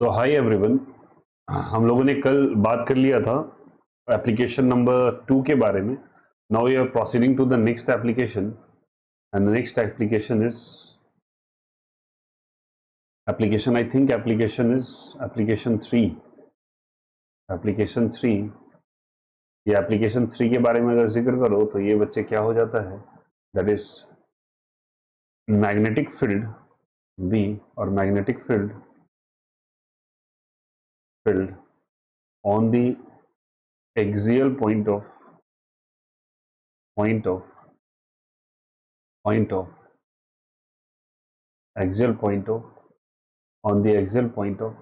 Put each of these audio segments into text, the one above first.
तो hi everyone, हम लोगों ने कल बात कर लिया था एप्लीकेशन नंबर 2 के बारे में. Now we are proceeding to the next application and the next application is application I think application is application 3. Application 3, ये एप्लीकेशन 3 के बारे में अगर जिक्र करो तो ये बच्चे क्या हो जाता है, that is magnetic field B और magnetic field on the axial point of axial point of on the axial point of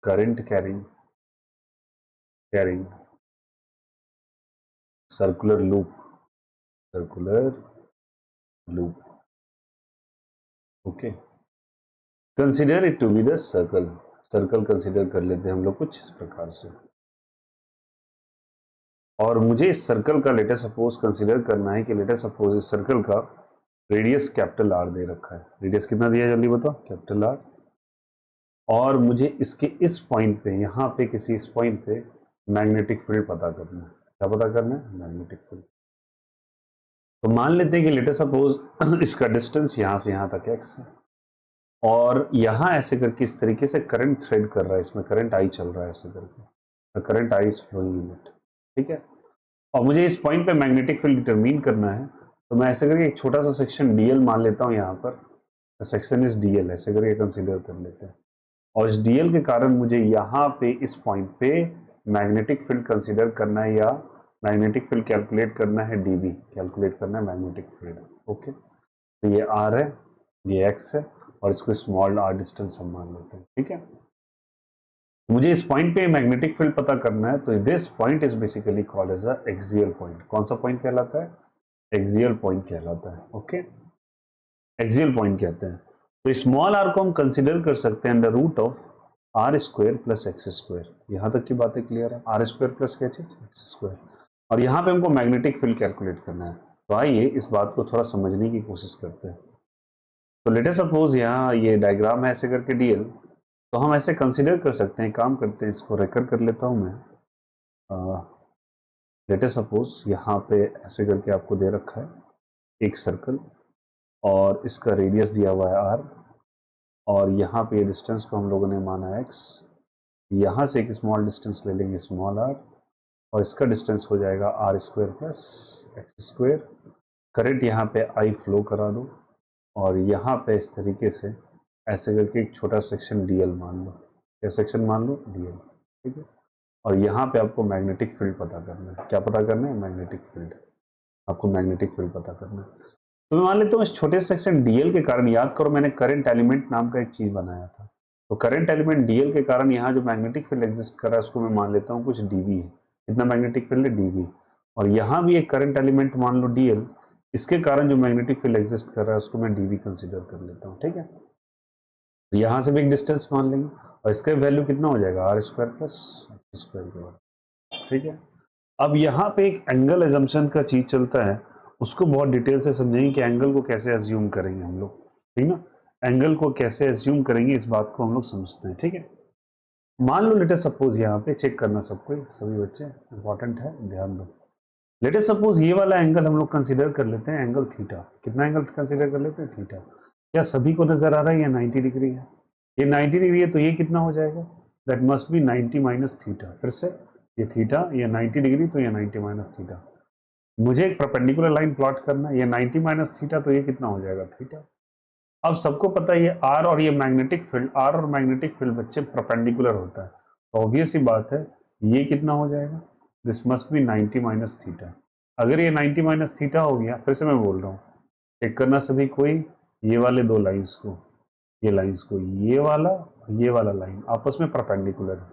current carrying circular loop. Okay, consider it to be the circle consider कर लेते हैं हम लोग कुछ इस प्रकार से. और मुझे इस सर्कल का लेटर सपोज कंसिडर करना है कि लेटर सपोज इस सर्कल का रेडियस कैपिटल आर दे रखा है. रेडियस कितना दिया है जल्दी बताओ, कैपिटल आर. और मुझे इसके इस पॉइंट पे, यहाँ पे किसी इस पॉइंट पे मैग्नेटिक फील्ड पता करना है. क्या पता करना है? Magnetic field. तो मान लेते हैं कि लेटर सपोज इसका डिस्टेंस यहाँ से यहाँ तक x है और यहाँ ऐसे करके इस तरीके से करंट थ्रेड कर रहा है, इसमें करंट आई चल रहा है ऐसे करके, current I is flowing in it. ठीक है, और मुझे इस पॉइंट पे मैग्नेटिक फील्ड डिटरमिन करना है. तो मैं ऐसे करके एक छोटा सा सेक्शन डीएल मान लेता हूँ यहाँ पर. सेक्शन इज डीएल, ऐसे करके कंसिडर कर लेते हैं. और इस डीएल के कारण मुझे यहाँ पे इस पॉइंट पे मैग्नेटिक फील्ड कंसिडर करना है या मैग्नेटिक फील्ड कैलकुलेट करना है, डीबी कैलकुलेट करना है मैग्नेटिक फील्ड. ओके, तो ये आर है, ये एक्स है और इसको स्मॉल आर डिस्टेंस हम मान लेते हैं. ठीक है, मुझे इस पॉइंट पे मैग्नेटिक फील्ड पता करना है. तो this point is basically called as a axial point. कौन सा पॉइंट कहलाता है? एक्सियल पॉइंट कहलाता है. ओके, एक्सियल पॉइंट कहते हैं. तो स्मॉल आर को हम कंसिडर कर सकते हैं under root of R square plus x square. यहां तक की बातें क्लियर है? आर स्क्वायर प्लस क्या चीज? X square. और यहाँ पे हमको मैग्नेटिक फील्ड कैलकुलेट करना है. तो आइए इस बात को थोड़ा समझने की कोशिश करते हैं. तो लेट अस सपोज यहाँ ये डायग्राम है ऐसे करके डीएल. तो हम ऐसे कंसिडर कर सकते हैं, काम करते हैं, इसको रेकर कर लेता हूं मैं. लेट अस सपोज यहाँ पे ऐसे करके आपको दे रखा है एक सर्कल और इसका रेडियस दिया हुआ है आर और यहाँ पे डिस्टेंस को हम लोगों ने माना एक्स. यहाँ से एक स्मॉल डिस्टेंस ले लेंगे स्मॉल आर और इसका डिस्टेंस हो जाएगा R square plus x square. Current यहाँ पे आई फ्लो करा दो और यहाँ पे इस तरीके से ऐसे करके एक छोटा सेक्शन डीएल मान लो. क्या सेक्शन मान लो? डीएल. ठीक है, और यहाँ पे आपको मैग्नेटिक फील्ड पता करना है. क्या पता करना है? Magnetic field. आपको मैग्नेटिक फील्ड पता करना है. तो मैं मान लेता हूँ इस छोटे सेक्शन डीएल के कारण, याद करो मैंने करंट एलिमेंट नाम का एक चीज बनाया था. तो करंट एलिमेंट डीएल के कारण यहाँ जो मैग्नेटिक फील्ड एग्जिस्ट कर रहा है उसको मैं मान लेता हूँ कुछ डीवी है. कितना मैग्नेटिक फील्ड है? डीवी. और यहाँ भी एक करंट एलिमेंट मान लो डीएल, इसके कारण जो मैग्नेटिक फील्ड एग्जिस्ट कर रहा है उसको मैं डीवी कंसिडर कर लेता हूँ. ठीक है, तो यहाँ से भी एक डिस्टेंस मान लेंगे और इसका वैल्यू कितना हो जाएगा? R square plus x square के बाद. ठीक है, अब यहाँ पे एक एंगल एजम्पशन का चीज चलता है, उसको बहुत डिटेल से समझेंगे कि एंगल को कैसे एज्यूम करेंगे हम लोग. ठीक ना, एंगल को कैसे एज्यूम करेंगे इस बात को हम लोग समझते हैं. ठीक है, मान लो लेट अस सपोज यहाँ पे चेक करना सबको, सभी बच्चे इंपॉर्टेंट है, ध्यान दो. लेट अस सपोज ये वाला एंगल हम लोग कंसीडर कर लेते हैं एंगल थीटा. कितना एंगल कंसीडर कर लेते हैं? थीटा. क्या सभी को नजर आ रहा है? ये 90 डिग्री है, ये 90 डिग्री है, तो ये कितना हो जाएगा? That must be 90 minus theta. फिर से ये थीटा, ये 90 डिग्री, तो ये 90 माइनस थीटा. मुझे एक परपेंडिकुलर लाइन प्लॉट करना है. ये 90 माइनस थीटा, तो ये कितना हो जाएगा? थीटा. अब सबको पता है ये आर और ये मैग्नेटिक फील्ड, आर और मैग्नेटिक फील्ड बच्चे परपेंडिकुलर होता है. तो ऑब्वियस ही बात है ये कितना हो जाएगा? This must be 90 minus theta. अगर ये 90 माइनस थीटा हो गया, फिर से मैं बोल रहा हूँ, चेक करना सभी कोई, ये वाले दो लाइंस को, ये लाइंस को, ये वाला लाइन आपस में परपेंडिकुलर है.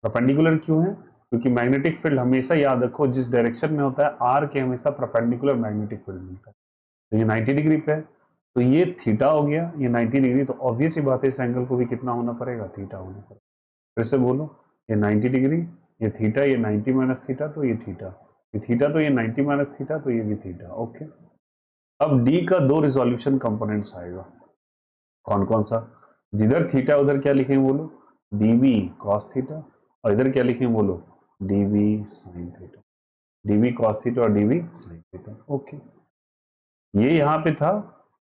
परपेंडिकुलर क्यों है? क्योंकि मैग्नेटिक फील्ड हमेशा, याद रखो, जिस डायरेक्शन में होता है आर के हमेशा परपेंडिकुलर मैग्नेटिक फील्ड मिलता है. तो ये 90 डिग्री पे है, तो ये थीटा हो गया, ये 90 डिग्री. तो ऑब्वियस ही बात है इस एंगल को भी कितना होना पड़ेगा? थीटा होना पड़ेगा. फिर से बोलो, ये 90 डिग्री, ये थीटा, ये 90 माइनस थीटा, तो ये थीटा, ये थीटा, तो ये 90 माइनस थीटा, तो ये भी थीटा. ओके, अब डी का दो रिजोल्यूशन कंपोनेंट्स आएगा. कौन कौन सा? जिधर थीटा उधर क्या लिखेंगे बोलो, डीवी कॉस थीटा, और इधर क्या लिखेंगे बोलो, DV sine theta, DV cos theta और डीवी साइन थीटा। ओके, ये यहाँ पे था,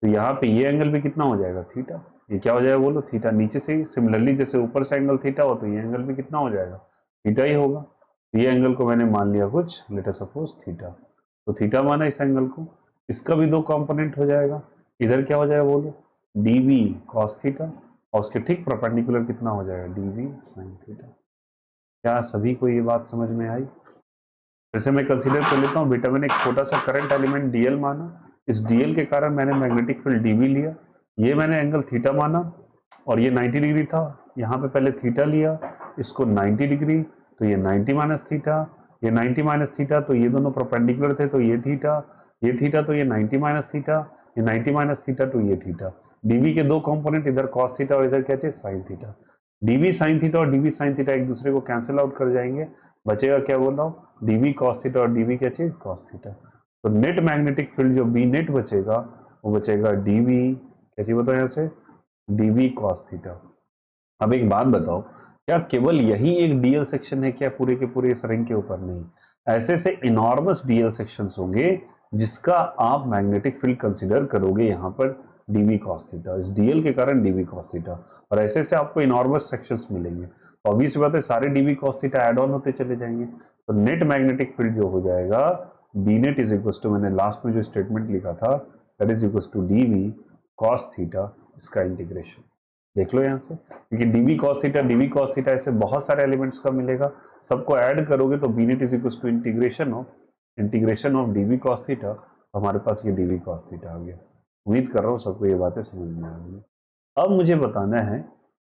तो यहाँ पे ये एंगल भी कितना हो जाएगा, थीटा। ये क्या हो जाएगा बोलो, थीटा। नीचे से सिमिलरली जैसे ऊपर से एंगल थीटा हो, तो ये एंगल भी कितना हो जाएगा, थीटा ही होगा। तो ये एंगल को मैंने मान लिया कुछ, लेट अस सपोज थीटा, तो थीटा माना इस एंगल को। इसका भी दो कंपोनेंट हो जाएगा, इधर क्या हो जाएगा बोलो, डीवी कॉस थीटा, और उसके ठीक परपेंडिकुलर कितना हो जाएगा, डीवी साइन थीटा। क्या सभी को ये बात समझ में आई? जैसे मैं कंसीडर कर लेता हूँ बेटा, मैंने एक छोटा सा करंट एलिमेंट डीएल माना, इस डीएल के कारण मैंने मैग्नेटिक फील्ड डीवी लिया, ये मैंने एंगल थीटा माना, और ये 90 डिग्री था, यहाँ पे पहले थीटा लिया, इसको 90 डिग्री, तो ये 90 माइनस थीटा, ये 90 माइनस थीटा, तो ये दोनों परपेंडिकुलर थे, तो ये थीटा, तो ये 90 माइनस थीटा, ये 90 माइनस थीटा, तो ये थीटा। डीवी के दो कंपोनेंट, इधर कॉस थीटा और इधर क्या चाहिए, sine theta. DV sine theta और डीवी साइन थीटा एक दूसरे को कैंसिल आउट कर जाएंगे, बचेगा क्या बोल रहा हूँ, डीवी कॉस थीटा और डीवी क्या चाहिए, कॉस थीटा। तो नेट मैग्नेटिक फील्ड जो बी नेट बचेगा, वो बचेगा डीवी, क्या चाहिए बताओ यहाँ से, डीवी कॉस थीटा। अब एक बात बताओ, क्या केवल यही एक डीएल सेक्शन है क्या पूरे के पूरे इस रिंग के ऊपर? नहीं, ऐसे से इनॉर्मस डीएल सेक्शंस होंगे जिसका आप मैग्नेटिक फील्ड कंसीडर करोगे यहाँ पर डीवी कॉस थीटा, इस डीएल के कारण डीवी कॉस थीटा, और ऐसे से आपको इनॉर्मस सेक्शंस मिलेंगे। तो ऑब्वियस बात है, सारे DV cos theta add on होते चले जाएंगे, तो नेट मैग्नेटिक फील्ड जो हो जाएगा, B net is equal to, मैंने लास्ट में जो स्टेटमेंट लिखा था, that is equal to DV cos theta, इसका इंटीग्रेशन देख लो यहाँ से, क्योंकि डीवी कॉस थीटा ऐसे बहुत सारे एलिमेंट्स का मिलेगा, सबको ऐड करोगे तो B net is equal to integration of DV cos theta, तो हमारे पास ये डीवी कॉस थीटा आ गया। उम्मीद कर रहा हूँ सबको ये बातें समझ में आ गई। अब मुझे बताना है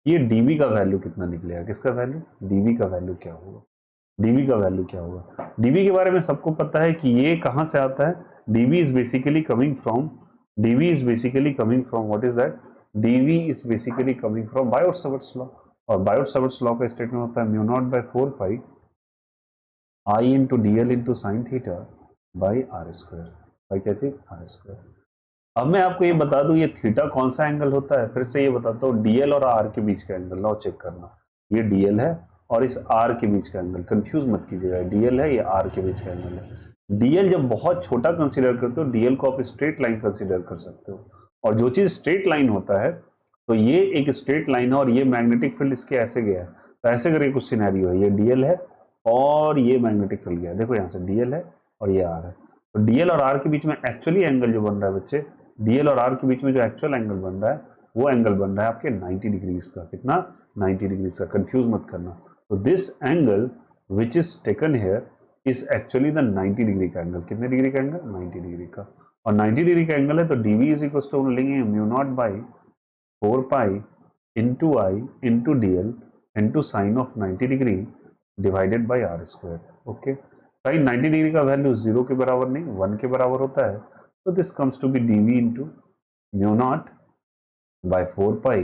ये डीवी का वैल्यू कितना निकलेगा, किसका वैल्यू, डीवी का वैल्यू क्या होगा, डीवी का वैल्यू क्या होगा। डीवी के बारे में सबको पता है कि ये कहां से आता है, DV is basically coming from what is that, DV is basically coming from Biot Savart's law, और बायोट-सावर्ट्स लॉ का स्टेटमेंट होता है mu naught by 4 pi I into DL into sine theta by R square, by क्या चीज, are square. अब मैं आपको ये बता दूं ये थीटा कौन सा एंगल होता है, फिर से ये बताता हूँ, डीएल और आर के बीच का एंगल, लो चेक करना, ये डीएल है और इस आर के बीच का एंगल, कंफ्यूज मत कीजिएगा, डीएल है ये आर के बीच का एंगल है। डीएल जब बहुत छोटा कंसीडर करते हो, डीएल को आप स्ट्रेट लाइन कंसीडर कर सकते हो, और जो चीज स्ट्रेट लाइन होता है, तो ये एक स्ट्रेट लाइन है और ये मैग्नेटिक फील्ड इसके ऐसे गया है, तो ऐसे करके कुछ सिनेरियो है, ये डीएल है और ये मैग्नेटिक फील्ड गया, देखो यहाँ से डीएल है और ये आर है, तो डीएल और आर के बीच में एक्चुअली एंगल जो बन रहा है बच्चे, डीएल और आर के बीच में जो एक्चुअल एंगल बन रहा है, वो एंगल बन रहा है आपके 90 डिग्रीज का, कितना, 90 डिग्रीज का, कंफ्यूज मत करना। तो this angle which is taken here is actually the 90 degree का एंगल, कितने डिग्री का एंगल, 90 डिग्री का, और 90 डिग्री का एंगल है, तो डीवी इज इक्वल टू लेंगे mu not by 4 pi into I into DL into sine of 90 degree divided by R square. Okay, sine 90 degree का वैल्यू 0 के बराबर नहीं 1 के बराबर होता है, तो this comes to be DV into mu not by 4 pi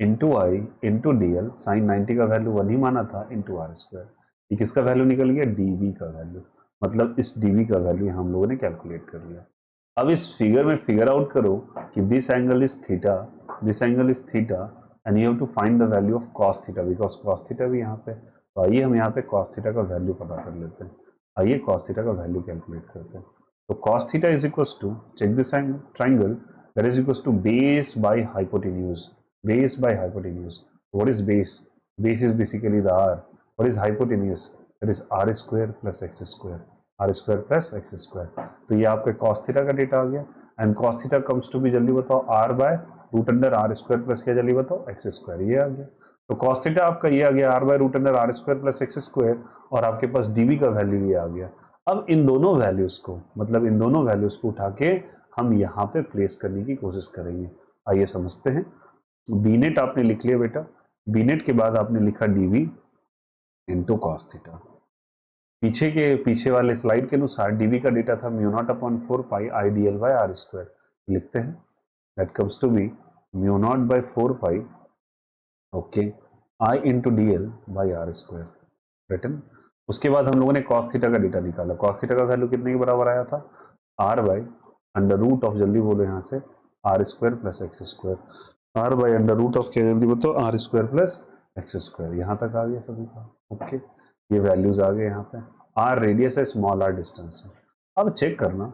into I into DL, sine 90 का वैल्यू 1 ही माना था, इंटू आर स्क्वायर। ये किसका वैल्यू निकल गया, डीवी का वैल्यू, मतलब इस डीवी का वैल्यू हम लोगों ने कैलकुलेट कर लिया। अब इस फिगर में फिगर आउट करो कि this angle is theta, this angle is theta, and you have to find the value of cos theta, because cos theta भी यहाँ पे, तो आइए हम यहाँ पे कॉस थीटा का वैल्यू पता कर लेते हैं, आइए कॉस थीटा का वैल्यू कैलकुलेट करते हैं। तो cos theta is equals to, check this triangle, that is equals to base by hypotenuse, base by hypotenuse. What is base? Base is basically the r. What is hypotenuse? That is r square plus x square, r square plus x square. तो ये आपके cos theta का data आ गया, and cos theta comes to be, जल्दी बताओ, r by root under R square plus क्या, जल्दी बताओ, एक्स स्क्वायर, ये आ गया। तो cos थीटा आपका ये आ गया r by root under R square plus x square, और आपके पास dv का वैल्यू ये आ गया। अब इन दोनों वैल्यूज को, मतलब इन दोनों वैल्यूज को उठा के हम यहाँ पे प्लेस करने की कोशिश करेंगे, आइए समझते हैं। बी नेट आपने लिख लिया बेटा, बी नेट के बाद आपने लिखा डीवी इंटू कॉस थीटा, पीछे वाले स्लाइड के अनुसार डीवी का डेटा था mu naught upon 4 pi I D L by R square, लिखते हैं, that comes to be mu not by 4 pi, okay, I into D L by R square, written. उसके बाद हम लोगों ने cos थीटा का डेटा निकाला, cos थीटा का वैल्यू कितने के बराबर आया था, r by under root of, जल्दी बोलो यहाँ से, R square plus x square, R by under root of क्या जल्दी बताओ, R square plus x square. यहाँ तक आ गया सभी का, ओके। ये वैल्यूज आ गए यहाँ पे। आर रेडियस है, स्मॉल आर डिस्टेंस है। अब चेक करना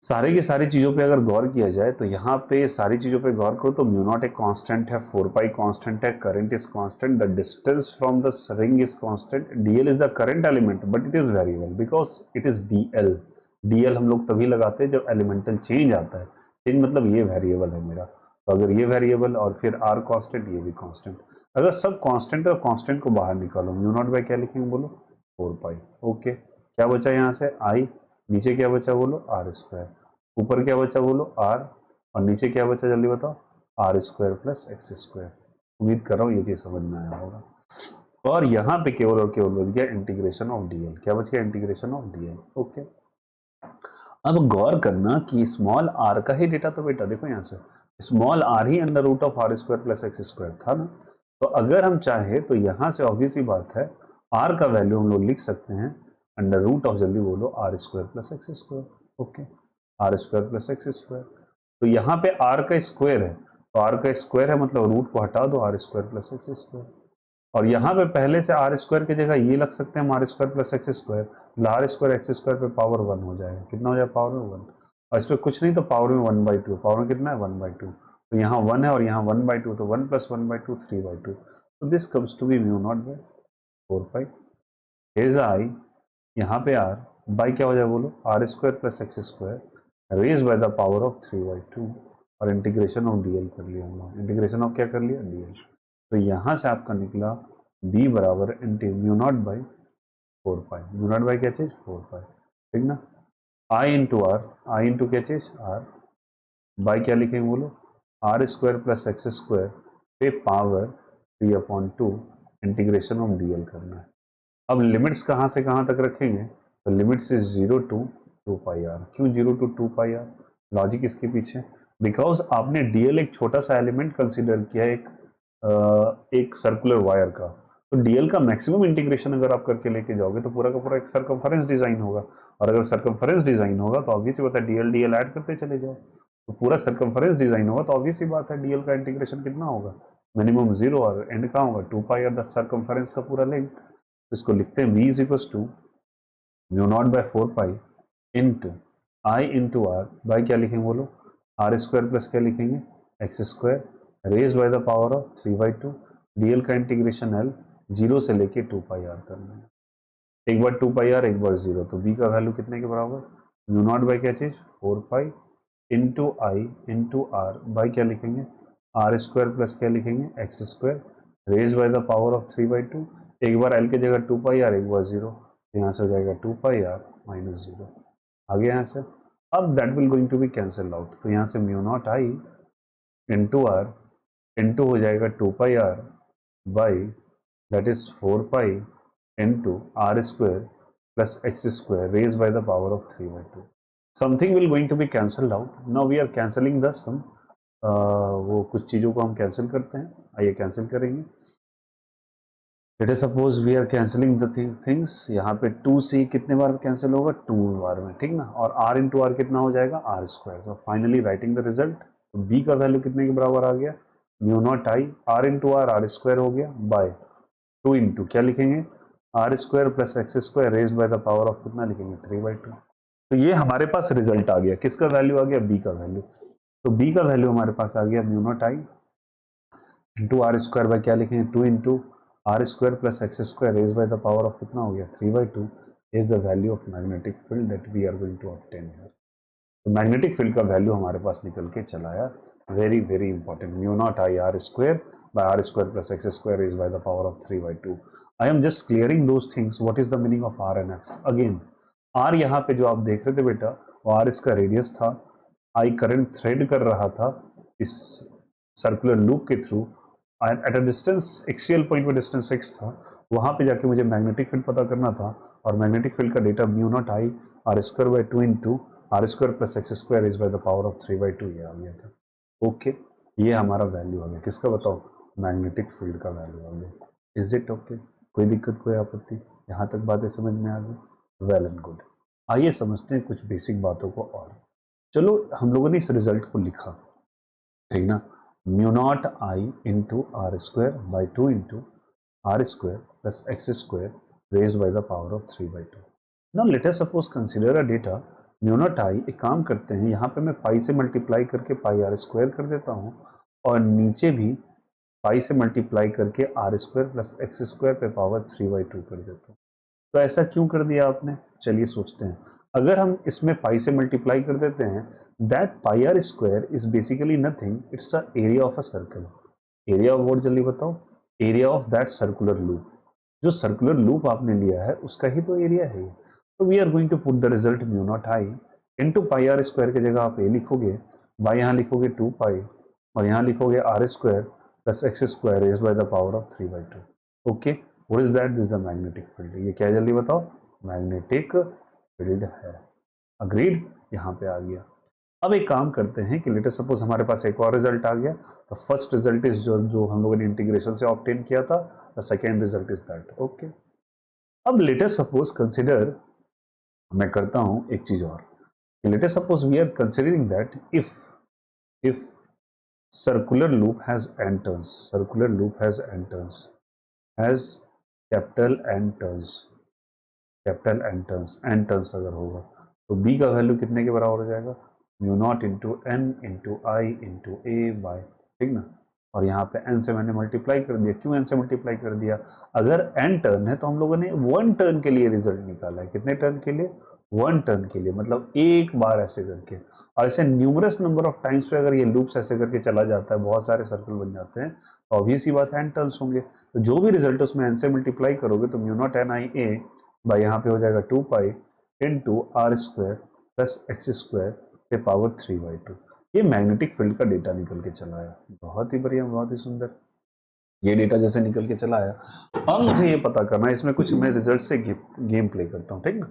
सारी की सारी चीजों पे अगर गौर किया जाए तो यहाँ पे सारी चीजों पे गौर करो तो म्यू नॉट एक कांस्टेंट है, 4 पाई कांस्टेंट है, current is constant, the distance from the ring is constant, DL is the current element but it is variable because it is DL. DL हम लोग तभी लगाते हैं जब एलिमेंटल चेंज आता है, चेंज मतलब ये वेरिएबल है मेरा। तो अगर ये वेरिएबल और फिर आर कांस्टेंट, ये भी कांस्टेंट। अगर सब कांस्टेंट और कांस्टेंट को बाहर निकालो, म्यू नॉट बाय क्या लिखेंगे बोलो, 4 पाई। ओके, क्या बचा यहाँ से आई, नीचे क्या बचा बोलो, आर स्क्वायर, ऊपर क्या बचा बोलो आर, और नीचे क्या बचा जल्दी बताओ, R square plus x square. उम्मीद कर रहा हूँ ये चीज समझ में आया होगा। और यहाँ पे केवल और केवल बच गया इंटीग्रेशन ऑफ डीएल। क्या बच गया, इंटीग्रेशन ऑफ डीएल। ओके, अब गौर करना कि स्मॉल आर का ही डेटा तो बेटा देखो यहाँ से स्मॉल आर ही under root of R square plus x square था ना। तो अगर हम चाहे तो यहाँ से ऑब्वियस ही बात है आर का वैल्यू हम लोग लिख सकते हैं अंडर रूट ऑफ, जल्दी बोलो, R square plus x square. Okay, R square plus x square. तो यहाँ पे आर का स्क्वायर है, तो आर का स्क्वायर है मतलब रूट को हटा दो, R square plus x square. और यहाँ पे पहले से आर स्क्वायर की जगह ये लग सकते हैं R square plus x square, मतलब आर स्क्वायर एक्स स्क्वायर पे पावर 1 हो जाएगा। कितना हो जाएगा, पावर में 1। और इस पर कुछ नहीं तो पावर में 1/2, पावर में कितना है 1/2। तो यहाँ 1 है और यहाँ 1/2, तो 1 + 1/2 3/2। तो this comes to be mu not by 4 pi. हेज आई, यहाँ पे आर बाई क्या हो जाए बोलो, R square plus x square raise by the power of 3/2। और इंटीग्रेशन ऑफ डीएल कर लिया हम लोग, इंटीग्रेशन ऑफ क्या कर लिया, डीएल। तो यहाँ से आपका निकला b बराबर into mu not by 4 pi. Mu not by क्या चीज, 4 पाई, ठीक ना। I into R, I into क्या चीज, आर, बाई क्या लिखेंगे बोलो, R square plus x square पे पावर 3/2 इंटीग्रेशन ऑफ डीएल करना है। अब लिमिट्स कहाँ से कहाँ तक रखेंगे, तो limits is 0 to 2 pi R. क्यों 0 to 2 पाई आर, लॉजिक इसके पीछे, बिकॉज आपने डीएल एक छोटा सा एलिमेंट कंसीडर किया, एक सर्कुलर वायर का। तो डीएल का मैक्सिमम इंटीग्रेशन अगर आप करके लेके जाओगे तो पूरा का पूरा एक सर्कमफरेंस डिजाइन होगा, और अगर सर्कमफरेंस डिजाइन होगा तो ऑब्वियस बात है डीएल डीएल ऐड करते चले जाओ, तो पूरा सर्कमफरेंस डिजाइन होगा तो ऑब्वियस बात है डीएल का इंटीग्रेशन कितना होगा, मिनिमम 0 और एंड कहाँ होगा 2 पाई आर, द सर्कमफरेंस का पूरा लेंथ। तो इसको लिखते हैं v is equal to mu naught by 4 pi into I into R by क्या लिखेंगे बोलो, आर स्क्वायर प्लस क्या लिखेंगे, X square raise by the power of 3/2। DL का इंटीग्रेशन एल 0 से लेके 2 पाई आर करना है, एक बार 2 पाई आर एक बार 0, तो b का वैल्यू कितने के बराबर, म्यू नॉट बाई क्या चीज 4 pi into I into R by क्या लिखेंगे, आर स्क्वायर प्लस क्या लिखेंगे, X square raise by the power of 3/2। एक बार एल की जगह 2 पाई आर एक बार 0, यहाँ से हो जाएगा 2 पाई आर माइनस 0। आगे यहाँ से अब that will going to be cancel out, तो यहाँ से mu not I into R into हो जाएगा 2 pi R by that is 4 pi into are square plus x square raise by the power of 3/2। Something will going to be cancelled out, now we are cancelling the sum. वो कुछ चीज़ों को हम cancel करते हैं, आइए cancel करेंगे। Let us suppose we are cancelling the things, यहाँ पे 2 से कितने बार कैंसिल होगा, 2 बार में, ठीक ना। और r इंटू आर कितना हो जाएगा, R square. So finally writing the result, तो b का वैल्यू कितने के बराबर आ गया, mu not I R into are square हो गया बाय 2 इंटू क्या लिखेंगे, R square plus x square raise by the power of कितना लिखेंगे 3/2। तो ये हमारे पास रिजल्ट आ गया, किसका वैल्यू आ गया, b का वैल्यू। तो b का वैल्यू हमारे पास आ गया mu not I into are square by क्या लिखेंगे 2 into are square plus x square raise by the power of कितना हो गया 3/2 is the value of magnetic field that we are going to obtain here. तो magnetic field का value हमारे पास निकल के चला आया, very very important, mu not I R square by R square plus x square raise by the power of 3/2। I am just clearing those things, what is the meaning of R and X. Again R यहाँ पे जो आप देख रहे थे बेटा, वो are इसका रेडियस था, आई करंट थ्रेड कर रहा था इस सर्कुलर लूप के through at a distance, axial point पे डिस्टेंस x था, वहां पे जाके मुझे मैग्नेटिक फील्ड पता करना था, और मैग्नेटिक फील्ड का data mu not I R square by 2 into are square plus x square is by the power of 3/2 ये आ गया था। ओके, ये हमारा वैल्यू आ गया, किसका बताओ, मैग्नेटिक फील्ड का वैल्यू आ गया। इज इट ओके, कोई दिक्कत कोई आपत्ति, यहाँ तक बातें समझ में आ गई, वेल एंड गुड। आइए समझते हैं कुछ बेसिक बातों को और। चलो हम लोगों ने इस रिजल्ट को लिखा, ठीक ना। Mu not I into are square by 2 into are square plus x square raised by the power of 3/2। Now let us suppose consider a data mu not i. एक काम करते हैं, यहाँ पे मैं पाई से मल्टीप्लाई करके पाई आर स्क्वायर कर देता हूँ और नीचे भी पाई से मल्टीप्लाई करके R square plus x square पे पावर 3/2 कर देता हूँ। तो ऐसा क्यों कर दिया आपने? चलिए सोचते हैं। अगर हम इसमें पाई से मल्टीप्लाई कर देते हैं, that pi R square is basically nothing, it's a area of a circle. Area of what, जल्दी बताओ? Area of that circular loop. जो सर्कुलर लूप आपने लिया है उसका ही तो एरिया है। तो we are going to put the result mu not I into pi R square की जगह आप ए लिखोगे, बाई यहाँ लिखोगे 2 पाई और यहाँ लिखोगे R square plus x square raised by the power of 3/2। Okay, what is that? This is the magnetic field. ये क्या है जल्दी बताओ? मैग्नेटिक फील्ड है। अग्रीड? यहाँ पे आ गया। अब एक काम करते हैं कि लेट अस सपोज हमारे पास एक और रिजल्ट आ गया। तो फर्स्ट रिजल्ट इज जो हम लोगों ने इंटीग्रेशन से ऑब्टेन किया था, the second result is that. Okay, अब लेट अस सपोज कंसिडर, मैं करता हूं एक चीज और। Let us suppose we are considering that if circular loop has n turns, circular loop has n turns, has capital N turns, capital N turns अगर होगा तो बी का वैल्यू कितने के बराबर हो जाएगा? Mu naught into N into I into A by, ठीक ना। और यहाँ पे एन से मैंने मल्टीप्लाई कर दिया। क्यों एन से मल्टीप्लाई कर दिया? अगर एन टर्न है तो हम लोगों ने 1 टर्न के लिए रिजल्ट निकाला है। कितने टर्न के लिए? 1 टर्न के लिए, मतलब एक बार ऐसे करके। और ऐसे न्यूमरस नंबर ऑफ टाइम्स पे अगर ये लूप्स ऐसे करके चला जाता है, बहुत सारे सर्कल बन जाते हैं, तो ऑब्वियस ही बात है एन टर्न्स होंगे। तो जो भी रिजल्ट उसमें एन से मल्टीप्लाई करोगे तो mu naught N I A by यहाँ पे हो जाएगा 2 pi into are square plus x square पे पावर 3/2। ये मैग्नेटिक फील्ड का डेटा निकल के चला आया। बहुत ही बढ़िया, बहुत ही सुंदर। ये डेटा जैसे निकल के चला आया, अब मुझे ये पता करना है इसमें कुछ मैं रिजल्ट से गेम प्ले करता हूँ, ठीक ना?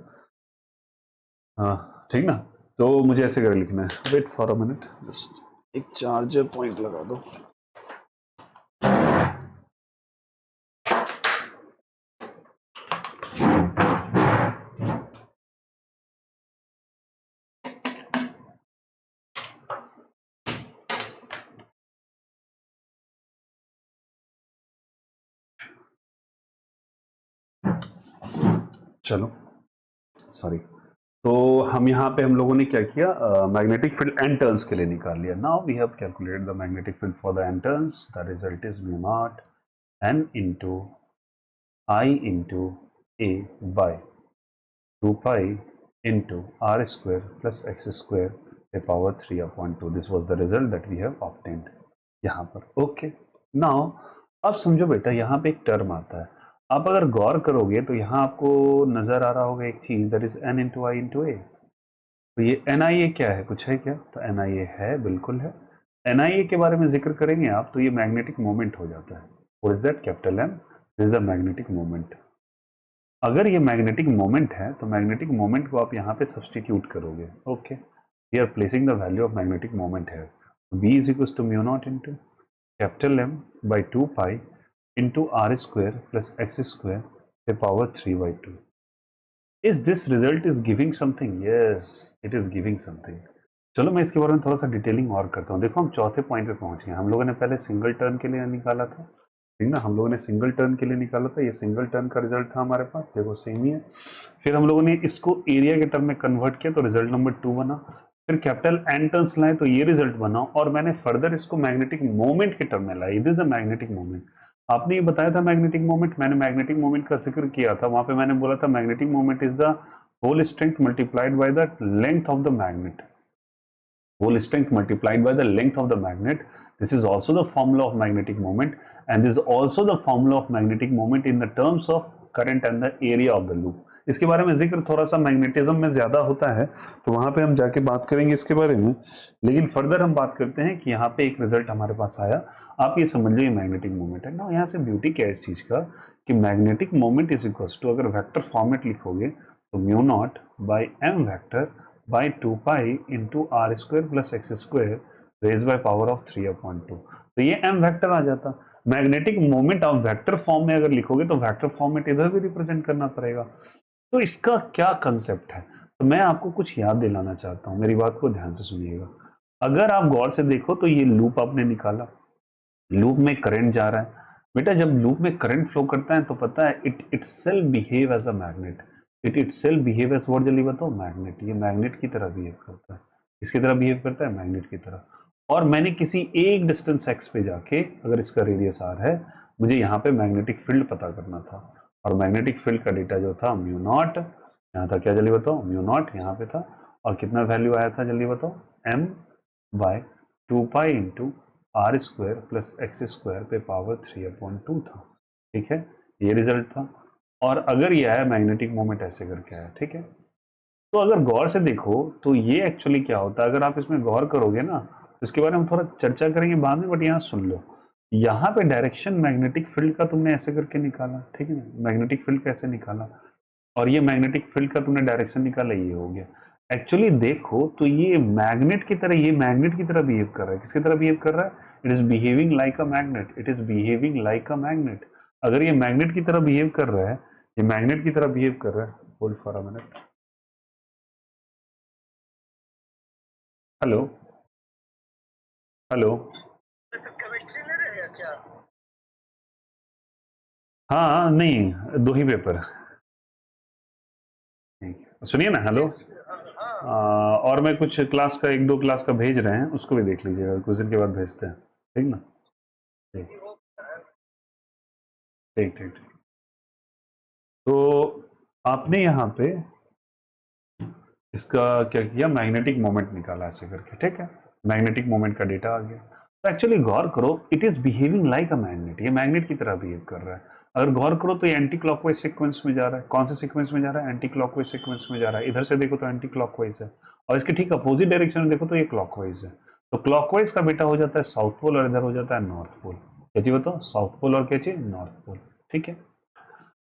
हाँ ठीक ना। तो मुझे ऐसे कर लिखना है, wait for a minute, just एक चार्जर पॉइंट लगा दो। चलो सॉरी। तो हम यहाँ पे हम लोगों ने क्या किया, मैग्नेटिक फील्ड एन टर्न्स के लिए निकाल लिया। Now we have calculated the magnetic field for the n turns. The result is mu naught n into I into A by 2 pi into are square plus x square पे power 3/2। This was the result that we have obtained यहाँ पर। Okay, now अब समझो बेटा, यहाँ पे एक term आता है। आप अगर गौर करोगे तो यहाँ आपको नजर आ रहा होगा एक चीज, that is n into I into a. तो ये एन आई ए क्या है, कुछ है क्या? तो एन आई ए है, बिल्कुल है। एन आई ए के बारे में जिक्र करेंगे आप तो ये मैग्नेटिक मोमेंट हो जाता है। What is that? Capital M is the magnetic moment. अगर ये मैग्नेटिक मोमेंट है तो मैग्नेटिक मोमेंट को आप यहाँ पे सब्सटीट्यूट करोगे। Okay, we are placing the value of magnetic moment है। B is equal to mu naught into capital M by 2 pi into are square plus x square पे power 3/2। Is this result is giving something? Yes, it is giving something. चलो मैं इसके बारे में थोड़ा सा detailing और करता हूँ। देखो हम चौथे पॉइंट पे पहुंच गए। हम लोगों ने पहले सिंगल टर्न के लिए निकाला था, ठीक ना। हम लोगों ने सिंगल टर्न के लिए निकाला था, ये सिंगल टर्न का रिजल्ट था हमारे पास, देखो सेम ही है। फिर हम लोगों ने इसको एरिया के टर्म में कन्वर्ट किया तो रिजल्ट नंबर 2 बना। फिर कैपिटल एन टर्न्स लाए तो ये रिजल्ट बना, और मैंने फर्दर इसको मैग्नेटिक मोमेंट के टर्म में लाया। This is the magnetic moment. आपने ये बताया था मैग्नेटिक मोमेंट, मैंने मैग्नेटिक मोमेंट का जिक्र किया था। वहां पे मैंने बोला था magnetic moment is the whole strength multiplied by the length of the magnet. Whole strength multiplied by the length of the magnet. This is also the formula of magnetic moment, and this is also the formula of magnetic moment in the terms of current and the area of the loop. इसके बारे में जिक्र थोड़ा सा magnetism में ज्यादा होता है, तो वहां पे हम जाके बात करेंगे इसके बारे में। लेकिन फर्दर हम बात करते हैं कि यहाँ पे एक रिजल्ट हमारे पास आया। आप ये समझ लो ये मैग्नेटिक मोमेंट है ना। यहाँ से ब्यूटी क्या है इस चीज का कि magnetic moment is equal to, अगर वेक्टर फॉर्मेट लिखोगे तो mu not by M vector by 2 pi into r square plus x square raised by power of 3/2। तो ये m वेक्टर आ जाता। मैग्नेटिक मोमेंट आप वेक्टर फॉर्म में अगर लिखोगे तो वेक्टर फॉर्मेट इधर भी रिप्रेजेंट करना पड़ेगा। तो इसका क्या कंसेप्ट है, तो मैं आपको कुछ याद दिलाना चाहता हूं, मेरी बात को ध्यान से सुनिएगा। अगर आप गौर से देखो तो ये लूप आपने निकाला, लूप में करंट जा रहा है बेटा, जब लूप में करंट फ्लो करता है तो पता है it itself behave as a magnet, it itself behave as what, जल्दी बताओ, मैग्नेट। ये मैग्नेट की तरह बिहेव करता है, किसकी तरह बिहेव करता है, मैग्नेट की तरह। और मैंने किसी एक डिस्टेंस x पे जाके, अगर इसका रेडियस r है, मुझे यहाँ पे मैग्नेटिक फील्ड पता करना था, और मैग्नेटिक फील्ड का डेटा जो था म्यू नॉट, यहाँ था क्या, जल्दी बताओ, म्यू नॉट यहाँ पे था, और कितना वैल्यू आया था, जल्दी बताओ, m by 2 pi into are square plus x square पे पावर 3/2 था। ठीक है, ये रिजल्ट था। और अगर ये आया मैग्नेटिक मोमेंट ऐसे करके आया, ठीक है। तो अगर गौर से देखो तो ये एक्चुअली क्या होता है, अगर आप इसमें गौर करोगे ना तो इसके बारे में थोड़ा चर्चा करेंगे बाद में, बट यहाँ सुन लो, यहाँ पे डायरेक्शन मैग्नेटिक फील्ड का तुमने ऐसे करके निकाला, ठीक है ना, मैग्नेटिक फील्ड कैसे निकाला, और ये मैग्नेटिक फील्ड का तुमने डायरेक्शन निकाला, ये हो गया। एक्चुअली देखो तो ये मैग्नेट की तरह, ये मैग्नेट की तरह बिहेव कर रहा है, किसकी तरह बिहेव कर रहा है, it is behaving like a magnet, it is behaving like a magnet. अगर ये मैग्नेट की तरह बिहेव कर रहा है, ये मैग्नेट की तरह बिहेव कर रहा है, hold for a minute, hello, hello, हाँ नहीं, दो ही पेपर, सुनिए ना, हेलो। और मैं कुछ क्लास का, एक दो क्लास का भेज रहे हैं, उसको भी देख लीजिएगा, कुछ दिन के बाद भेजते हैं, ठीक ना, ठीक, ठीक ठीक ठीक। तो आपने यहाँ पे इसका क्या किया, मैग्नेटिक मोमेंट निकाला ऐसे करके, ठीक है, मैग्नेटिक मोमेंट का डेटा आ गया। तो एक्चुअली गौर करो, it is behaving like a magnet, ये मैग्नेट की तरह बिहेव कर रहा है। अगर गौर करो तो ये एंटी क्लॉकवाइज सीक्वेंस में जा रहा है, कौन से सीक्वेंस में जा रहा है, एंटी क्लॉकवाइज सीक्वेंस में जा रहा है, इधर से देखो तो एंटी क्लॉकवाइज है, और इसके ठीक अपोजिट डायरेक्शन में देखो तो ये क्लॉकवाइज है। तो क्लॉकवाइज का बेटा हो जाता है साउथ पोल, और इधर हो जाता है नॉर्थ पोल। क्या चीज बताओ, साउथ पोल और क्या चीज, नॉर्थ पोल, ठीक है।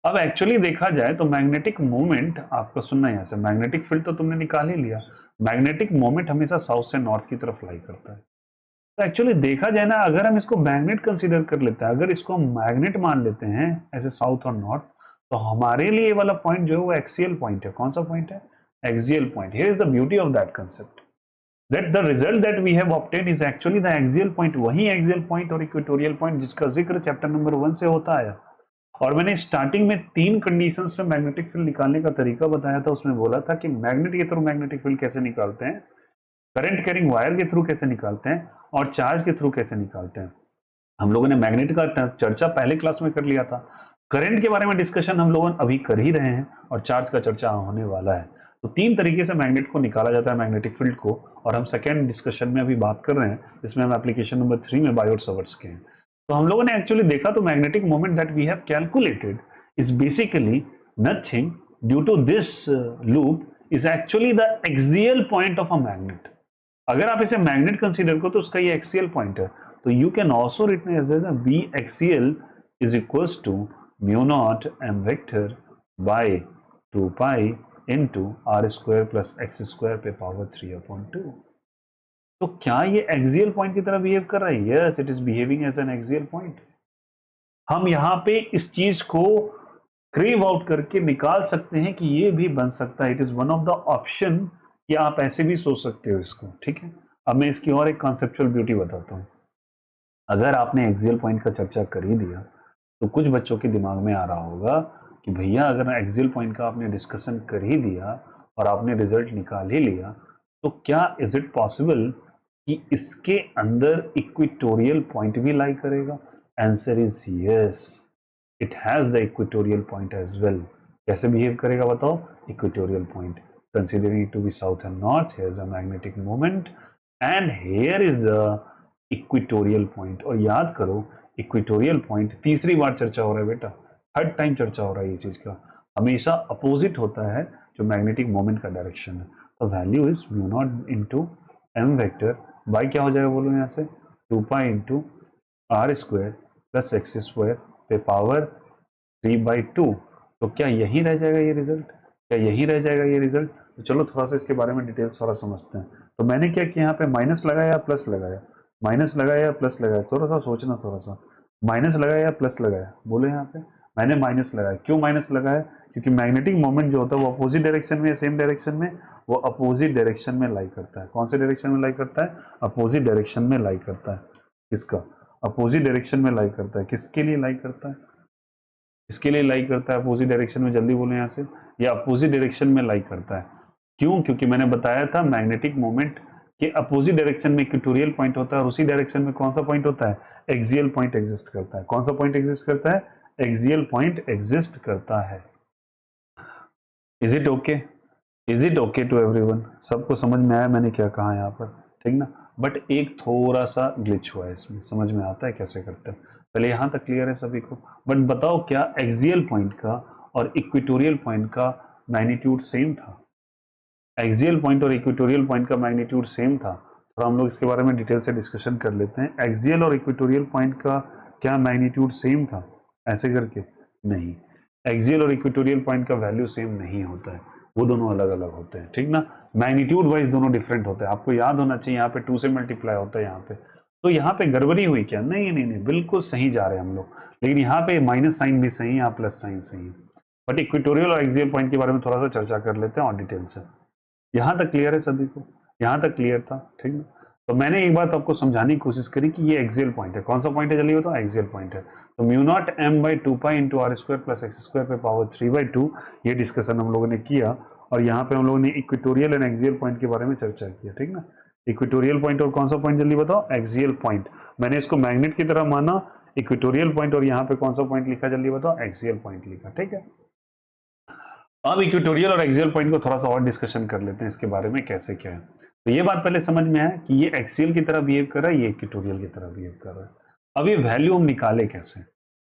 अब एक्चुअली देखा जाए तो मैग्नेटिक मोमेंट, आपको सुनना है यहाँ से, मैग्नेटिक फील्ड तो तुमने निकाल ही लिया, मैग्नेटिक मोमेंट हमेशा साउथ से नॉर्थ की तरफ लाई करता है। तो एक्चुअली देखा जाए ना, अगर हम इसको मैग्नेट कंसीडर कर लेते हैं, अगर इसको हम मैग्नेट मान लेते हैं ऐसे साउथ और नॉर्थ, तो हमारे लिए वाला पॉइंट जो है वो एक्सियल पॉइंट है। कौन सा पॉइंट है, axial point. Here is the beauty of that concept, that the result that we have obtain is actually the axial point, वही एक्सियल पॉइंट और इक्वेटोरियल पॉइंट जिसका जिक्र चैप्टर नंबर 1 से होता है। और मैंने स्टार्टिंग में 3 कंडीशंस में मैग्नेटिक फील्ड निकालने का तरीका बताया था, उसमें बोला था कि मैग्नेट के थ्रू मैग्नेटिक फील्ड कैसे निकालते हैं, करंट कैरिंग वायर के थ्रू कैसे निकालते हैं, और चार्ज के थ्रू कैसे निकालते हैं। हम लोगों ने मैग्नेट का चर्चा पहले क्लास में कर लिया था, करंट के बारे में डिस्कशन हम लोग अभी कर ही रहे हैं, और चार्ज का चर्चा होने वाला है। तो 3 तरीके से मैग्नेट को निकाला जाता है, मैग्नेटिक फील्ड को, और हम सेकेंड डिस्कशन में अभी बात कर रहे हैं, इसमें हम एप्लीकेशन नंबर 3 में बायोट सवर्ट्स के हैं। तो हम लोगों ने एक्चुअली देखा तो magnetic moment that we have calculated is basically nothing due to this loop is actually the axial point of a magnet. अगर आप इसे मैग्नेट कंसीडर करो तो उसका ये एक्सियल पॉइंट है, तो you can also written as B axial is equals to mu naught M vector by 2 pi into are square plus x square पे पावर 3/2। तो क्या ये एक्सियल पॉइंट की तरह बिहेव कर रहा है, yes it is behaving as an axial point. हम यहाँ पे इस चीज को क्रेव आउट करके निकाल सकते हैं कि ये भी बन सकता है, it is one of the option, या आप ऐसे भी सोच सकते हो इसको, ठीक है। अब मैं इसकी और एक कॉन्सेप्चुअल ब्यूटी बताता हूँ। अगर आपने एक्सियल पॉइंट का चर्चा कर ही दिया तो कुछ बच्चों के दिमाग में आ रहा होगा कि भैया अगर एक्सियल पॉइंट का आपने डिस्कशन कर ही दिया और आपने रिजल्ट निकाल ही लिया, तो क्या इज इट पॉसिबल कि इसके अंदर इक्वेटोरियल पॉइंट भी लाई करेगा। Answer is yes, it has the equatorial point as well. कैसे बिहेव करेगा बताओ, equatorial point, considering it to be south and north, here is a magnetic moment and here is the equatorial point. और याद करो equatorial point तीसरी बार चर्चा हो रहा है बेटा, थर्ड टाइम चर्चा हो रहा है, ये चीज का हमेशा अपोजिट होता है जो मैग्नेटिक मोमेंट का डायरेक्शन है। तो value is mu naught into M vector by क्या हो जाएगा बोलो यहाँ से, 2 pi into are square plus x square पे पावर 3/2। तो क्या यही रह जाएगा ये रिजल्ट, क्या यही रह जाएगा ये रिजल्ट। तो चलो थोड़ा सा इसके बारे में डिटेल्स थोड़ा समझते हैं। तो मैंने क्या किया, यहाँ पे माइनस लगाया या प्लस लगाया, माइनस लगाया या प्लस लगाया, थोड़ा सा सोचना, थोड़ा सा माइनस लगाया या प्लस लगाया बोलो यहाँ पे। मैंने माइनस लगाया, क्यों माइनस लगाया, क्योंकि मैग्नेटिक मोमेंट जो होता है वो अपोजिट डायरेक्शन में, सेम डायरेक्शन में, वो अपोजिट डायरेक्शन में लाई करता है। कौन से डायरेक्शन में लाई करता है, अपोजिट डायरेक्शन में लाई करता है इसका। अपोजिट डायरेक्शन में लाई करता है। किसके लिए लाई करता है? इसके लिए लाई करता है अपोजिट डायरेक्शन में, जल्दी बोलो यहाँ से। ये अपोजिट डायरेक्शन में लाई करता है। क्यों? क्योंकि मैंने बताया था मैग्नेटिक मोमेंट के अपोजिट डायरेक्शन में इक्वेटोरियल पॉइंट होता है और उसी डायरेक्शन में कौन सा पॉइंट होता है? एक्सियल पॉइंट एग्जिस्ट करता है। कौन सा पॉइंट एग्जिस्ट करता है? एक्सियल पॉइंट एग्जिस्ट करता है। Is it okay? Is it okay to everyone? सबको समझ में आया मैंने क्या कहा यहाँ पर? ठीक ना? बट एक थोड़ा सा ग्लिच हुआ है इसमें, समझ में आता है कैसे करते हैं? पहले यहाँ तक क्लियर है सभी को? बट बताओ क्या एक्सियल पॉइंट का और इक्वेटोरियल पॉइंट का मैग्नीट्यूड सेम था? एक्सियल पॉइंट और इक्वेटोरियल पॉइंट का मैग्नीट्यूड सेम था? थोड़ा हम लोग इसके बारे में डिटेल से डिस्कशन कर लेते हैं। एक्सियल और इक्वेटोरियल पॉइंट का क्या मैग्नीट्यूड सेम था ऐसे करके? नहीं, एक्सियल और इक्वेटोरियल पॉइंट का वैल्यू सेम नहीं होता है, वो दोनों अलग अलग होते हैं। ठीक ना? मैग्नीट्यूड वाइज दोनों डिफरेंट होते हैं। आपको याद होना चाहिए यहाँ पे 2 से मल्टीप्लाई होता है यहाँ पे। तो यहाँ पे गड़बड़ी हुई क्या? नहीं नहीं नहीं, बिल्कुल सही जा रहे हैं हम लोग। लेकिन यहाँ पे माइनस साइन भी सही है, यहाँ प्लस साइन सही है। बट इक्वेटोरियल और एक्सियल पॉइंट के बारे में थोड़ा सा चर्चा कर लेते हैं और डिटेल से। यहाँ तक क्लियर है सभी को? यहाँ तक क्लियर था? ठीक ना? तो मैंने एक बात आपको समझाने की कोशिश करी कि ये एक्सियल पॉइंट है। कौन सा पॉइंट है जल्दी बताओ? एक्सियल पॉइंट है। तो mu naught M by 2 pi into are square plus x square पे पावर 3/2, ये डिस्कशन हम लोगों ने किया। और यहाँ पे हम लोगों ने इक्वेटोरियल एंड एक्सियल पॉइंट के बारे में चर्चा किया। ठीक ना? इक्वेटोरियल पॉइंट और कौन सा पॉइंट जल्दी बताओ? Axial point. मैंने इसको मैग्नेट की तरह माना, इक्वेटोरियल पॉइंट, और यहाँ पे कौन सा पॉइंट लिखा जल्दी बताओ? एक्सियल पॉइंट लिखा। ठीक है? अब इक्वेटोरियल और एक्सियल पॉइंट को थोड़ा सा और डिस्कशन कर लेते हैं इसके बारे में कैसे क्या है। तो ये बात पहले समझ में है कि ये एक्सियल की तरह बिहेव कर रहा है, ये इक्वेटोरियल की तरह बिहेव कर रहा है। अब ये वैल्यू हम निकाले कैसे?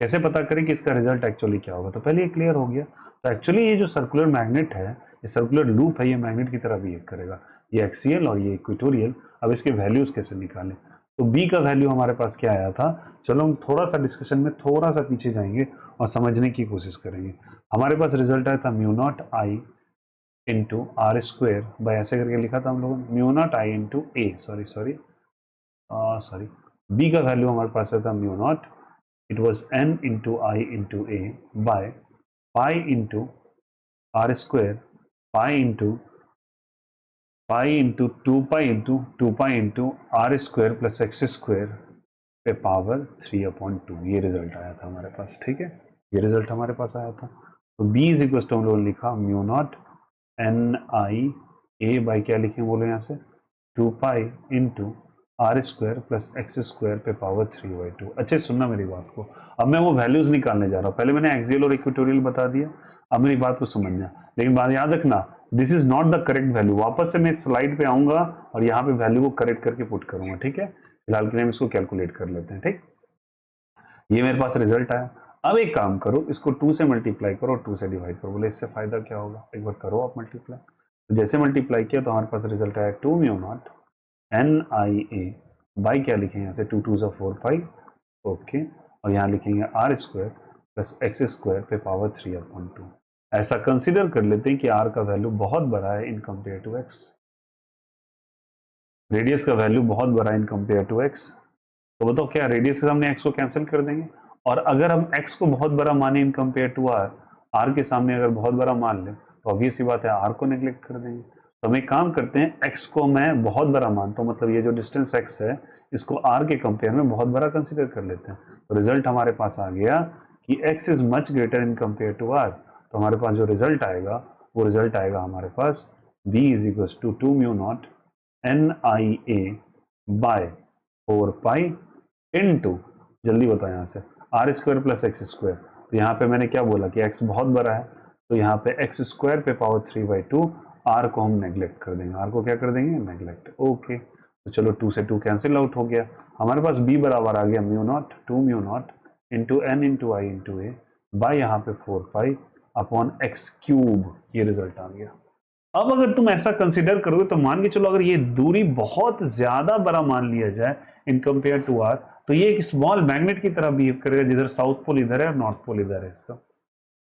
कैसे पता करें कि इसका रिजल्ट एक्चुअली क्या होगा? तो पहले ये क्लियर हो गया। तो एक्चुअली ये जो सर्कुलर मैग्नेट है, ये सर्कुलर लूप है, ये मैग्नेट की तरह बिहेव करेगा। ये एक्सियल और ये इक्वेटोरियल। अब इसके वैल्यूज कैसे निकालें? तो बी का वैल्यू हमारे पास क्या आया था? चलो हम थोड़ा सा डिस्कशन में थोड़ा सा पीछे जाएंगे और समझने की कोशिश करेंगे। हमारे पास रिजल्ट आया था mu not I into R square by, ऐसे करके लिखा था हम लोगों ने, mu not I into A, sorry B का वैल्यू हमारे पास आया था mu naught, it was N into I into A by pi into R square pi into 2 pi into R square plus X square पे power 3/2। ये result आया था हमारे पास। ठीक है? ये रिजल्ट हमारे पास आया था। तो b इज इक्वल टू हम लोगों ने लिखा mu naught N I A by क्या लिखे बोलो यहाँ से? 2 pi into are square plus x square पे पावर 3/2। अच्छे सुनना मेरी बात को। अब मैं वो वैल्यूज निकालने जा रहा हूँ। पहले मैंने एक्सियल और इक्वेटोरियल बता दिया, अब मेरी बात को समझना। लेकिन बात याद रखना, this is not the correct value. वापस से मैं स्लाइड पे आऊंगा और यहाँ पे वैल्यू को करेक्ट करके पुट करूंगा। ठीक है? फिलहाल के लिए हम इसको कैलकुलेट कर लेते हैं। ठीक, ये मेरे पास रिजल्ट आया। अब एक काम करो, इसको 2 से मल्टीप्लाई करो, 2 से डिवाइड करो। बोले इससे फायदा क्या होगा? एक बार करो आप मल्टीप्लाई। तो जैसे मल्टीप्लाई किया तो हमारे पास रिजल्ट आया 2 mu naught N I A by क्या लिखेंगे यहाँ से? 2 2 सा 4 पाई, ओके, और यहाँ लिखेंगे R square plus x square पे पावर 3/2। ऐसा कंसिडर कर लेते हैं कि आर का वैल्यू बहुत बड़ा है in compare to X, radius का वैल्यू बहुत बड़ा है इन कंपेयर टू एक्स। तो बताओ क्या रेडियस से हमने एक्स को कैंसिल कर देंगे? और अगर हम एक्स को बहुत बड़ा माने in compare to R, R के सामने अगर बहुत बड़ा मान ले तो ऑब्वियस सी बात है आर को नेग्लेक्ट कर देंगे। तो हम एक काम करते हैं, एक्स को मैं बहुत बड़ा मानता हूँ, मतलब ये जो डिस्टेंस एक्स है इसको आर के कंपेयर में बहुत बड़ा कंसिडर कर लेते हैं। तो रिजल्ट हमारे पास आ गया कि X is much greater in compare to R. तो हमारे पास जो रिजल्ट आएगा वो रिजल्ट आएगा हमारे पास b is equal to 2 mu naught N I A by 4 pi into, जल्दी बताओ यहाँ से, R square plus x square. तो यहाँ पे मैंने क्या बोला कि x बहुत बड़ा है, तो यहाँ पे एक्स स्क्वायर पे पावर 3/2, आर को हम नेग्लेक्ट कर देंगे। आर को क्या कर देंगे? नेग्लेक्ट। ओके, तो चलो 2 से 2 कैंसिल आउट हो गया। हमारे पास b बराबर आ गया mu naught 2 mu naught into N into I into A by यहाँ पे 4 पाई अपॉन एक्स क्यूब। ये रिजल्ट आ गया। अब अगर तुम ऐसा कंसिडर करोगे तो मान के चलो अगर ये दूरी बहुत ज्यादा बड़ा मान लिया जाए इन कंपेयर टू आर, तो ये एक स्मॉल मैग्नेट की तरह बिहेव करेगा, जिधर साउथ पोल इधर है और नॉर्थ पोल इधर है। इसका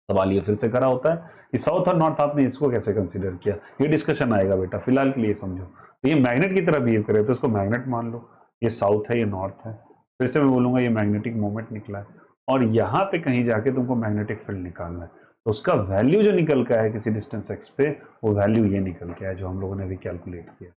सवाल ये फिर से करा होता है कि साउथ और नॉर्थ आपने इसको कैसे कंसिडर किया, ये डिस्कशन आएगा बेटा, फिलहाल के लिए समझो। तो ये मैग्नेट की तरह बिहेव करेगा तो इसको मैग्नेट मान लो। ये साउथ है, ये नॉर्थ है, फिर से मैं बोलूंगा ये मैग्नेटिक मोमेंट निकला है, और यहाँ पे कहीं जाके तुमको मैग्नेटिक फील्ड निकालना है। तो उसका वैल्यू जो निकल के आया किसी डिस्टेंस एक्स पे, वो वैल्यू ये निकल के आया जो हम लोगों ने भी कैलकुलेट किया।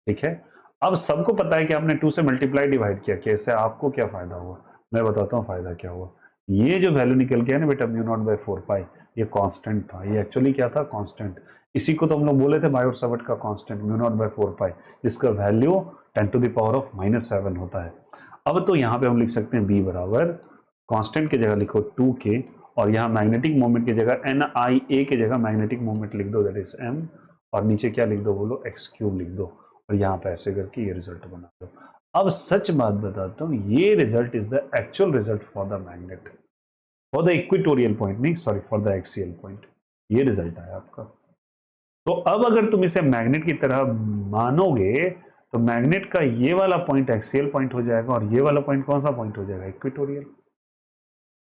ठीक है? अब सबको पता है कि आपने 2 से मल्टीप्लाई डिवाइड किया, कैसे आपको क्या फायदा हुआ, मैं बताता हूँ फायदा क्या हुआ। ये जो वैल्यू निकल के है ना बेटा म्यू नॉट बाई 4 पाई, ये कांस्टेंट था, ये एक्चुअली क्या था, कांस्टेंट। इसी को तो हम लोग बोले थे बायोट सावर्ट का constant mu not by 4 pi, जिसका वैल्यू 10 टू द पावर ऑफ -7 होता है। अब तो यहाँ पे हम लिख सकते हैं b बराबर कांस्टेंट की जगह लिखो 2k, और यहाँ मैग्नेटिक मोमेंट की जगह NIA की जगह मैग्नेटिक मोमेंट लिख दो, दैट इज m, और नीचे क्या लिख दो बोलो, x क्यूब लिख दो, और यहाँ पे ऐसे करके ये रिजल्ट बना दो। अब सच बात बताता हूँ, ये result is the actual result for the magnet, for the equatorial point, नहीं sorry for the axial point, ये रिजल्ट आया आपका। तो अब अगर तुम इसे मैग्नेट की तरह मानोगे तो मैग्नेट का ये वाला पॉइंट एक्सियल पॉइंट हो जाएगा, और ये वाला पॉइंट कौन सा पॉइंट हो जाएगा, equatorial.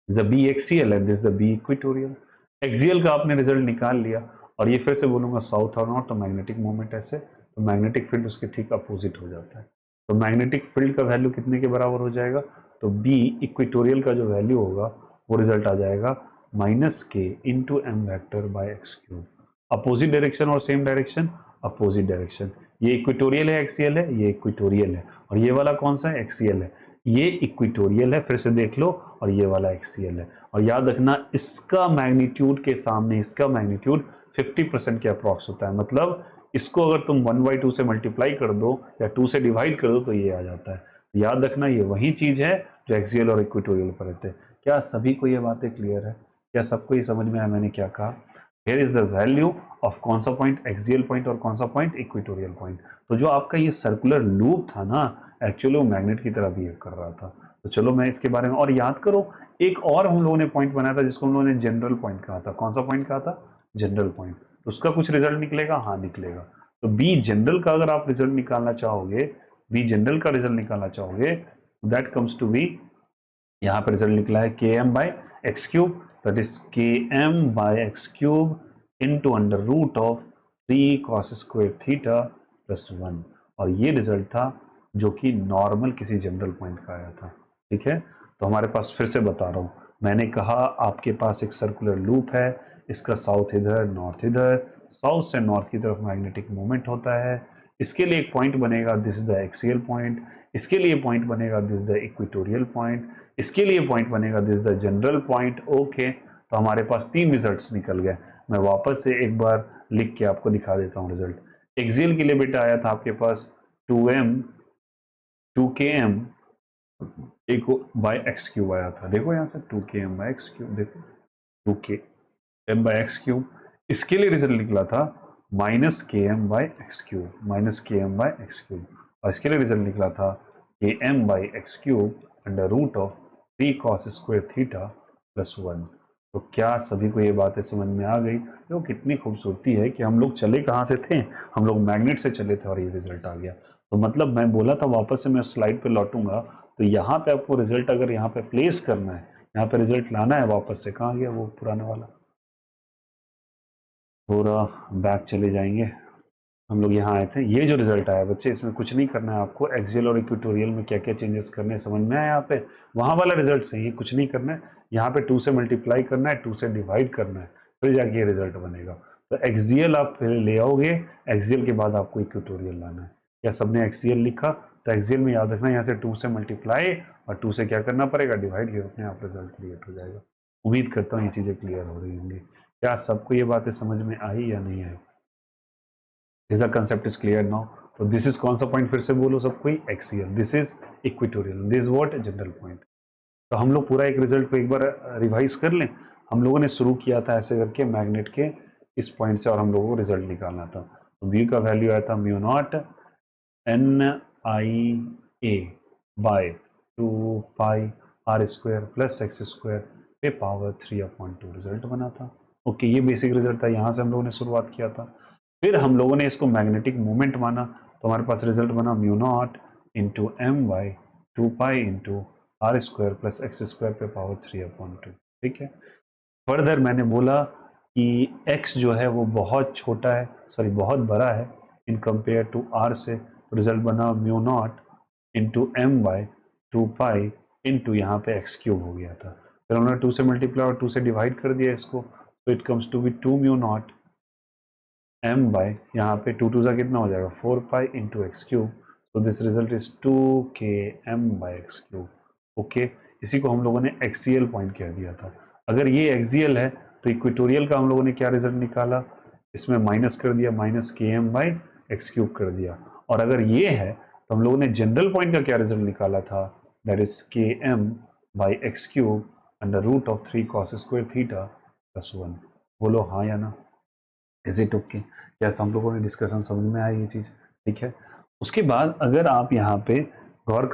The B axial and this the B equatorial. Axial का आपने रिजल्ट निकाल लिया, और ये फिर से बोलूंगा साउथ और नॉर्थ, तो मैग्नेटिक मोमेंट ऐसे, तो मैग्नेटिक फील्ड उसके ठीक अपोजिट हो जाता है। तो मैग्नेटिक फील्ड का वैल्यू कितने के बराबर हो जाएगा, तो बी इक्वेटोरियल का जो वैल्यू होगा वो रिजल्ट आ जाएगा -k into M vector by x cube. Opposite direction और सेम डायरेक्शन, अपोजिट डायरेक्शन। ये इक्वेटोरियल है, एक्सियल है, ये इक्वेटोरियल है, और ये वाला कौन सा है, एक्सियल है। ये इक्वेटोरियल है, फिर से देख लो, और ये वाला एक्सियल है। और याद रखना इसका मैग्नीट्यूड के सामने इसका मैग्नीट्यूड 50% के अप्रॉक्स होता है, मतलब इसको अगर तुम 1/2 से मल्टीप्लाई कर दो या 2 से डिवाइड कर दो तो ये आ जाता है। याद रखना ये वही चीज है जो एक्सियल और इक्वेटोरियल पर रहते हैं। क्या सभी को ये बातें क्लियर है, क्या सबको ये समझ में आया मैंने क्या कहा। Here is the value of कौन सा पॉइंट, एक्सियल पॉइंट, और कौन सा पॉइंट, इक्वेटोरियल पॉइंट। तो जो आपका ये सर्कुलर लूप था ना, एक्चुअली वो मैग्नेट की तरह बिहेव कर रहा था। तो चलो मैं इसके बारे में, और याद करो एक और हम लोगों ने पॉइंट बनाया था जिसको हम लोगों ने जनरल पॉइंट कहा था। कौन सा पॉइंट कहा था, जनरल पॉइंट। तो उसका कुछ रिजल्ट निकलेगा, हाँ निकलेगा। तो बी जनरल का अगर आप रिजल्ट निकालना चाहोगे, बी जनरल का रिजल्ट निकालना चाहोगे, दैट कम्स टू बी, यहाँ पर रिजल्ट निकला है k M by x cube, that is k M by x cube into under root of 3 cos square theta plus 1। और ये रिजल्ट था जो कि नॉर्मल किसी जनरल पॉइंट का आया था। ठीक है, तो हमारे पास फिर से बता रहा हूँ, मैंने कहा आपके पास एक सर्कुलर लूप है, इसका साउथ इधर नॉर्थ इधर, साउथ से नॉर्थ की तरफ मैग्नेटिक मूवमेंट होता है। इसके लिए एक पॉइंट बनेगा, this is the axial point. इसके लिए पॉइंट बनेगा, this is the equatorial point. इसके लिए पॉइंट बनेगा, this is the general point. Okay, तो हमारे पास 3 रिजल्ट्स निकल गए। मैं वापस से एक बार लिख के आपको दिखा देता हूँ रिजल्ट। एक्सियल के लिए बेटा आया था आपके पास 2m 2km एक बाय एक्स क्यूब आया था, देखो यहाँ से 2km बाय एक्स क्यूब, देखो 2km बाय एक्स क्यूब। इसके लिए रिजल्ट निकला था -km by X cube, -km by X cube. और इसके लिए रिजल्ट निकला था km by X cube under root of 3 cos square theta plus 1। तो क्या सभी को ये बातें समझ में आ गई। देखो कितनी खूबसूरती है कि हम लोग चले कहाँ से थे, हम लोग मैग्नेट से चले थे और ये रिजल्ट आ गया। तो मतलब मैं बोला था वापस से मैं स्लाइड पे लौटूंगा, तो यहाँ पे आपको रिजल्ट अगर यहाँ पे प्लेस करना है, यहाँ पे रिजल्ट लाना है वापस से, कहाँ गया वो पुराने वाला, पूरा बैक चले जाएंगे। हम लोग यहाँ आए थे, ये जो रिजल्ट आया बच्चे, इसमें कुछ नहीं करना है आपको, एक्सियल और इक्वेटोरियल में क्या क्या चेंजेस करने हैं समझ में आया। यहाँ पे वहाँ वाला रिजल्ट सही है, कुछ नहीं करना है। यहाँ पे 2 से मल्टीप्लाई करना है, 2 से डिवाइड करना है, फिर जाके ये रिजल्ट बनेगा। तो एक्सियल आप फिर ले आओगे, एक्सियल के बाद आपको इक्वेटोरियल लाना है। या सबने एक्सियल लिखा, तो एक्सियल में याद रखना यहाँ से 2 से मल्टीप्लाई और 2 से क्या करना पड़ेगा, डिवाइड, ये अपने आप रिजल्ट क्रिएट हो जाएगा। उम्मीद करता हूँ ये चीज़ें क्लियर हो रही होंगी। क्या सबको ये बातें समझ में आई या नहीं आई। Is the concept is clear now? तो दिस इज कौन सा पॉइंट, फिर से बोलो सबको, axial, this is equatorial, this what, general point. तो हम लोग पूरा एक रिजल्ट को एक बार रिवाइज कर लें। हम लोगों ने शुरू किया था ऐसे करके मैग्नेट के इस पॉइंट से, और हम लोगों को रिजल्ट निकालना था। तो बी का वैल्यू आया था mu naught NIA by 2 pi R square plus x square पे पावर 3/2 रिजल्ट बना था। ओके, ये बेसिक रिजल्ट था, यहाँ से हम लोगों ने शुरुआत किया था। फिर हम लोगों ने इसको मैग्नेटिक मोमेंट माना, तो हमारे पास रिजल्ट बना mu naught into M by 2 pi into are square plus x square पे पावर 3/2। ठीक है, फर्दर मैंने बोला कि x जो है वो बहुत छोटा है, सॉरी बहुत बड़ा है इन कंपेयर टू r से, तो रिजल्ट बना mu naught into M by 2 pi into यहाँ पे एक्स क्यूब हो गया था। फिर हमने 2 से मल्टीप्लाई और 2 से डिवाइड कर दिया इसको, तो it comes to be 2 mu naught M by यहाँ पे 2 2 सा कितना हो जाएगा 4 पाई इंटू एक्स क्यूब। तो this result is 2km/x³। Okay, इसी को हम लोगों ने एक्सियल पॉइंट कह दिया था। अगर ये एक्सियल है तो इक्वेटोरियल का हम लोगों ने क्या रिजल्ट निकाला, इसमें माइनस कर दिया, -km/x³ कर दिया। और अगर ये है तो हम लोगों ने जनरल पॉइंट का क्या रिजल्ट निकाला था, that is km/x³ √3 cos² theta +1। बोलो हाँ या ना, इज इट ओके? क्या हम लोगों ने डिस्कशन समझ में आई ये चीज़? ठीक है। उसके बाद अगर आप यहाँ पे गौर